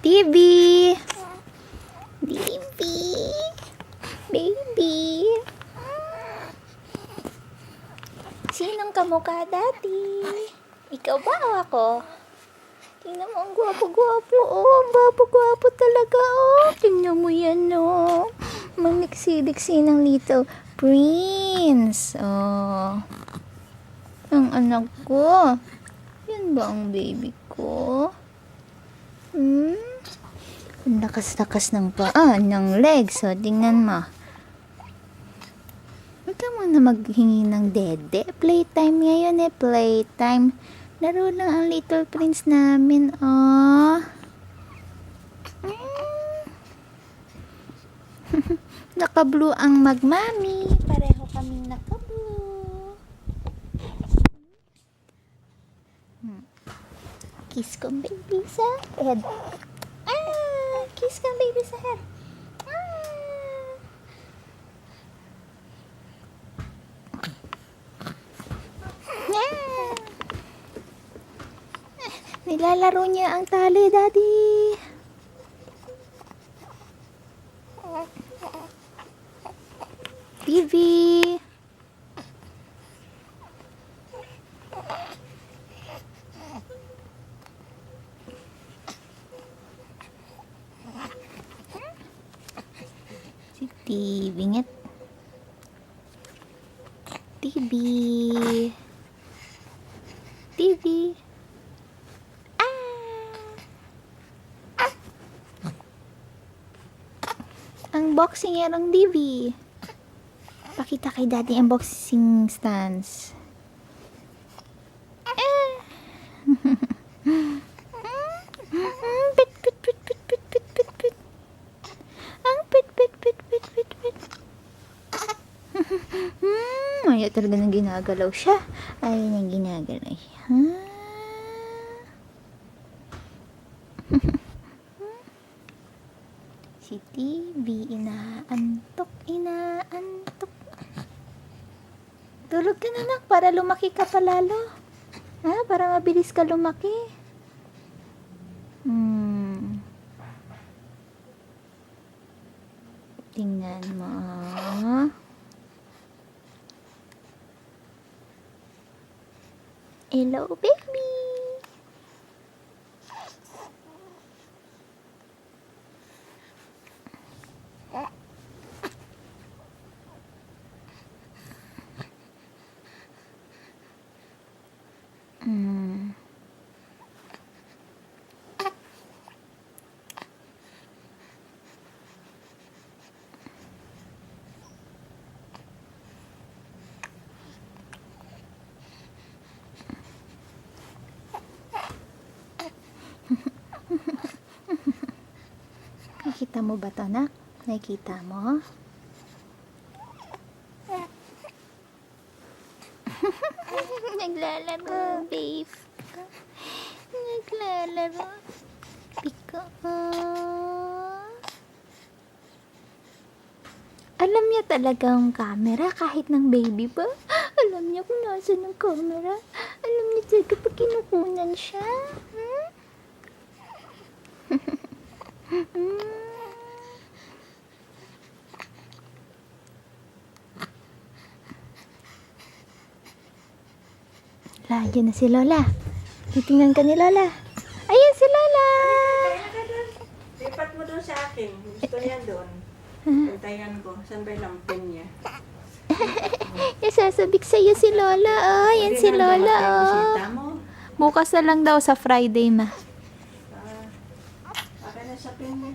TV! TV! Baby! Sinong kamukha dati? Ikaw ba o ako? Tingnan mo, ang gwapo-gwapo. Oh, ang gwapo-gwapo talaga. Oh, tingnan mo yan, oh. Maniksi-diksi ng little prince. Oh. Ang anak ko. Yan ba ang baby ko? Ang lakas-lakas ng paa, ng legs. So, tingnan mo. Huwag ka muna maghingi ng dede. Playtime ngayon eh, playtime. Laro lang ang little prince namin, oh. Naka-blue ang magmami. Pareho kaming naka-blue. Kiss ko baby sa head. Kiss ka baby sa head. Nilalaro niya ang tali, daddy. TV. Si TV nget. TV. TV. Ang boxing yarang TV. Pakita kay daddy ang boxing stance. Pit, pit, pit, pit, pit, pit, pit, pit. Ang pit, pit, pit, pit, pit, pit. Ayaw talaga nang ginagalaw siya. Ayaw nang ginagalaw siya. Si TV, inaantok, inaantok. Tulog ka na nak, para lumaki ka palalo. Ha? Para mabilis ka lumaki. Tingnan mo. Hello, baby. Nakikita mo ba ito, anak? Nakikita mo? Naglalaro, babe. Naglalaro. Pika. Alam niya talaga ang camera kahit ng baby pa. Alam niya kung nasa ng camera. Alam niya talaga pag kinukunan siya. Diyan na si Lola. Titingnan ka ni Lola. Ayan si Lola! Lipat mo doon sa akin. Gusto niya doon. Pantayan ko. Saan ba yung lampin niya? Isasabik sa'yo si Lola. Oh, ayan si Lola. Oh. Bukas na lang daw sa Friday, ma. Baka na sa pin niya.